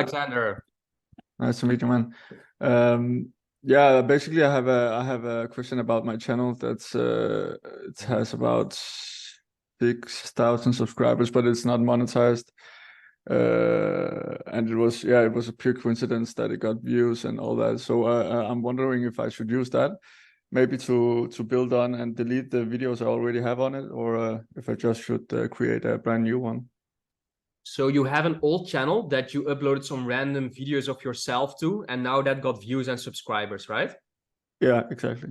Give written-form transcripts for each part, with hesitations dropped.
Alexander. Nice to meet you, man. Yeah, basically, I have a question about my channel. That's it has about 6,000 subscribers, but it's not monetized. And it was a pure coincidence that it got views and all that. So I'm wondering if I should use that maybe to build on and delete the videos I already have on it, or if I just should create a brand new one. So you have an old channel that you uploaded some random videos of yourself to, and now that got views and subscribers, right? Yeah, exactly.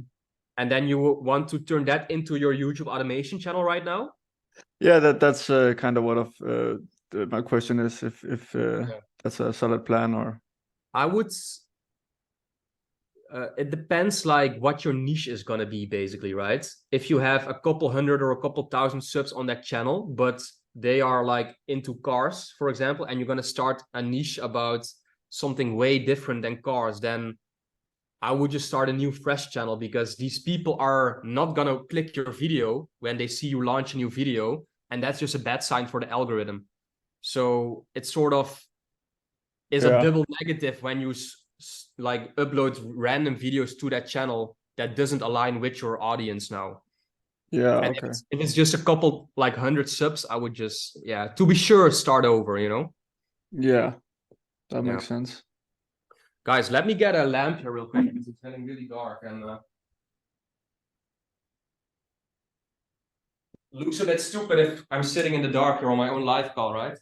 And then you want to turn that into your YouTube automation channel right now? Yeah, that's kind of what my question is, if that's a solid plan, or I would. It depends like what your niche is gonna be, basically, right? If you have a couple hundred or a couple thousand subs on that channel, but they are like into cars, for example, and you're gonna start a niche about something way different than cars, then I would just start a new fresh channel, because these people are not gonna click your video when they see you launch a new video, and that's just a bad sign for the algorithm. So it sort of is a double negative when you like upload random videos to that channel that doesn't align with your audience now. Yeah, And okay. if it's just a couple like 100 subs, I would just, yeah, to be sure, start over, you know? Yeah, that Yeah. makes sense. Guys, let me get a lamp here real quick because it's getting really dark and looks a bit stupid if I'm sitting in the dark here on my own live call, right?